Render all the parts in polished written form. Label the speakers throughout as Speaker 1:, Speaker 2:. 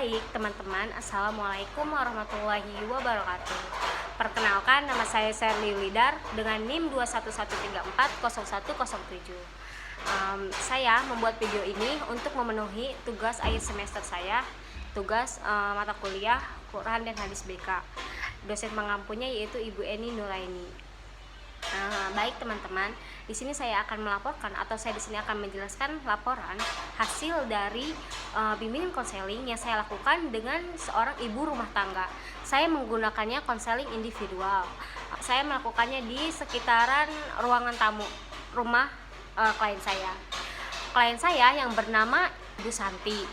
Speaker 1: Baik, teman-teman, Assalamualaikum warahmatullahi wabarakatuh. Perkenalkan, nama saya Sherly Lidar dengan NIM 211340107. Saya membuat video ini untuk memenuhi tugas akhir semester saya, tugas mata kuliah Quran dan Hadis BK. Dosen pengampunya yaitu Ibu Eni Nuraini. Baik teman-teman, di sini saya akan melaporkan atau saya di sini akan menjelaskan laporan hasil dari bimbingan konseling yang saya lakukan dengan seorang ibu rumah tangga. Saya menggunakannya konseling individual. Saya melakukannya di sekitaran ruangan tamu rumah klien saya. Klien saya yang bernama Ibu Santi.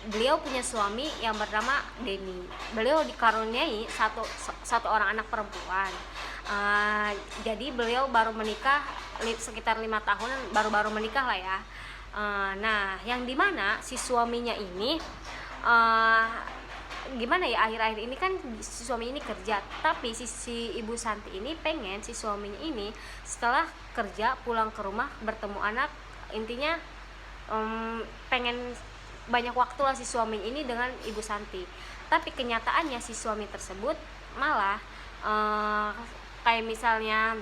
Speaker 1: Beliau punya suami yang bernama Denny. Beliau dikaruniai satu orang anak perempuan. Jadi beliau baru menikah sekitar 5 tahunan, baru menikah lah ya. Nah, yang dimana si suaminya ini gimana ya, akhir-akhir ini kan si suami ini kerja, tapi si Ibu Santi ini pengen si suaminya ini setelah kerja pulang ke rumah bertemu anak, intinya pengen banyak waktu lah si suami ini dengan Ibu Santi. Tapi kenyataannya si suami tersebut malah kayak misalnya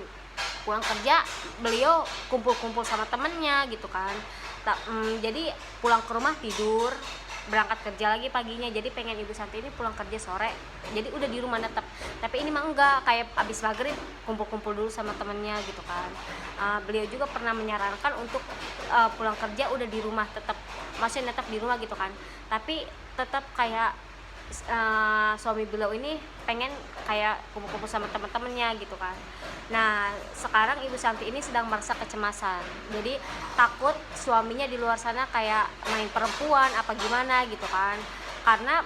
Speaker 1: pulang kerja beliau kumpul-kumpul sama temennya gitu kan. Jadi pulang ke rumah tidur, berangkat kerja lagi paginya. Jadi pengen Ibu Santi ini pulang kerja sore, jadi udah di rumah tetap. Tapi ini mah enggak, kayak abis maghrib kumpul-kumpul dulu sama temennya gitu kan. Beliau juga pernah menyarankan untuk pulang kerja udah di rumah, masih tetap di rumah gitu kan. Tapi tetap kayak suami beliau ini pengen kayak kumpul-kumpul sama teman-temannya gitu kan. Nah, sekarang Ibu Santi ini sedang merasa kecemasan. Jadi takut suaminya di luar sana kayak main perempuan apa gimana gitu kan. Karena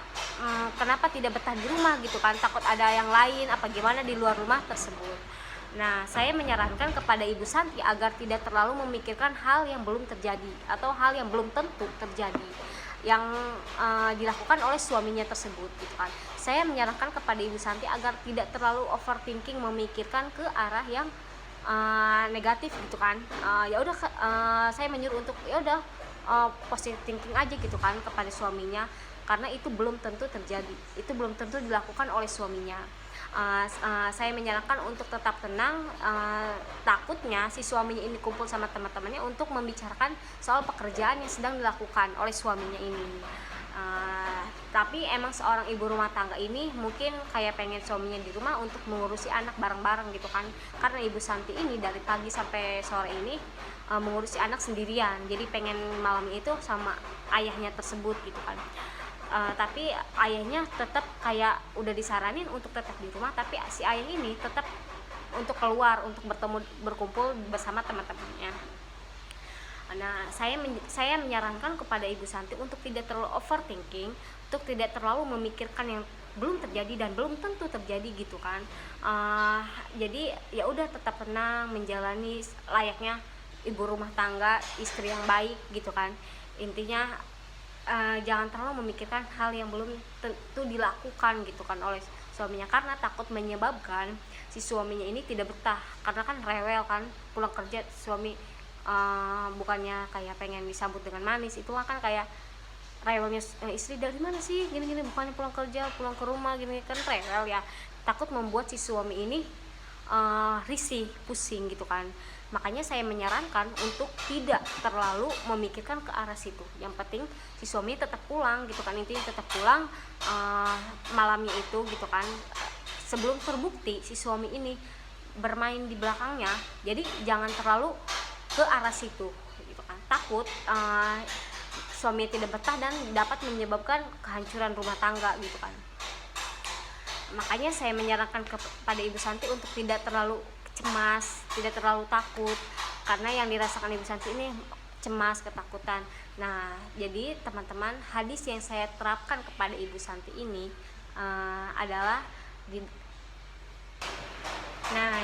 Speaker 1: kenapa tidak betah di rumah gitu kan, takut ada yang lain apa gimana di luar rumah tersebut. Nah, saya menyarankan kepada Ibu Santi agar tidak terlalu memikirkan hal yang belum terjadi atau hal yang belum tentu terjadi yang dilakukan oleh suaminya tersebut gitu kan. Saya menyarankan kepada Ibu Santi agar tidak terlalu overthinking, memikirkan ke arah yang negatif gitu kan. Saya menyuruh untuk positive thinking aja gitu kan kepada suaminya, karena itu belum tentu terjadi, itu belum tentu dilakukan oleh suaminya. Saya menyarankan untuk tetap tenang. Takutnya si suaminya ini kumpul sama teman-temannya untuk membicarakan soal pekerjaan yang sedang dilakukan oleh suaminya ini. Tapi emang seorang ibu rumah tangga ini mungkin kayak pengen suaminya di rumah untuk mengurusi anak bareng-bareng gitu kan, karena Ibu Santi ini dari pagi sampai sore ini mengurusi anak sendirian, jadi pengen malam itu sama ayahnya tersebut gitu kan. Tapi ayahnya tetap kayak udah disaranin untuk tetap di rumah, tapi si ayah ini tetap untuk keluar untuk berkumpul bersama teman-temannya. Nah, saya menyarankan kepada Ibu Santi untuk tidak terlalu overthinking, untuk tidak terlalu memikirkan yang belum terjadi dan belum tentu terjadi gitu kan. Jadi ya udah tetap tenang, menjalani layaknya ibu rumah tangga, istri yang baik gitu kan. Intinya jangan terlalu memikirkan hal yang belum tentu dilakukan gitu kan oleh suaminya, karena takut menyebabkan si suaminya ini tidak betah, karena kan rewel kan pulang kerja suami. Bukannya kayak pengen disambut dengan manis, itu kan kayak rewelnya istri, dari mana sih gini-gini, bukannya pulang kerja pulang ke rumah gini kan rewel ya. Takut membuat si suami ini risih, pusing gitu kan. Makanya saya menyarankan untuk tidak terlalu memikirkan ke arah situ. Yang penting si suami tetap pulang gitu kan, intinya tetap pulang malamnya itu gitu kan. Sebelum terbukti si suami ini bermain di belakangnya, jadi jangan terlalu ke arah situ gitu kan. Takut suami tidak betah dan dapat menyebabkan kehancuran rumah tangga gitu kan. Makanya saya menyarankan kepada Ibu Santi untuk tidak terlalu cemas, tidak terlalu takut, karena yang dirasakan Ibu Santi ini cemas, ketakutan. Nah, jadi teman-teman, hadis yang saya terapkan kepada Ibu Santi ini adalah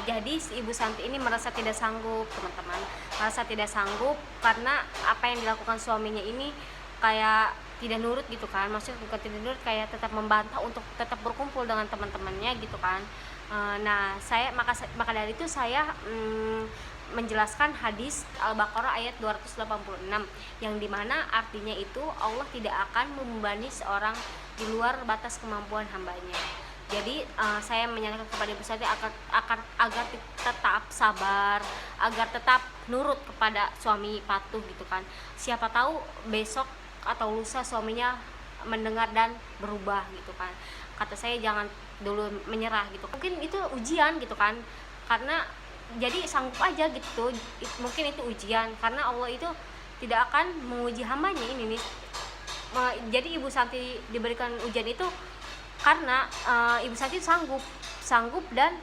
Speaker 1: jadi si Ibu Santi ini merasa tidak sanggup, teman-teman. Merasa tidak sanggup karena apa yang dilakukan suaminya ini kayak tidak nurut gitu kan. Maksudnya bukan tidak nurut, kayak tetap membantah untuk tetap berkumpul dengan teman-temannya gitu kan. Nah, maka dari itu saya menjelaskan hadis Al-Baqarah ayat 286 yang dimana artinya itu Allah tidak akan membebani seorang di luar batas kemampuan hambanya. Jadi saya menyarankan kepada Ibu Santi agar tetap sabar, agar tetap nurut kepada suami, patuh gitu kan. Siapa tahu besok atau lusa suaminya mendengar dan berubah gitu kan. Kata saya jangan dulu menyerah gitu. Mungkin itu ujian gitu kan. Karena jadi sanggup aja gitu. Mungkin itu ujian karena Allah itu tidak akan menguji hambanya ini nih. Jadi Ibu Santi diberikan ujian itu karena Ibu Santi sanggup dan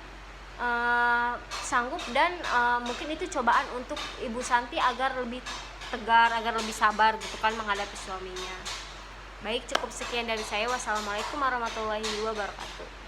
Speaker 1: mungkin itu cobaan untuk Ibu Santi agar lebih tegar, agar lebih sabar gitu kan menghadapi suaminya. Baik, cukup sekian dari saya. Wassalamualaikum warahmatullahi wabarakatuh.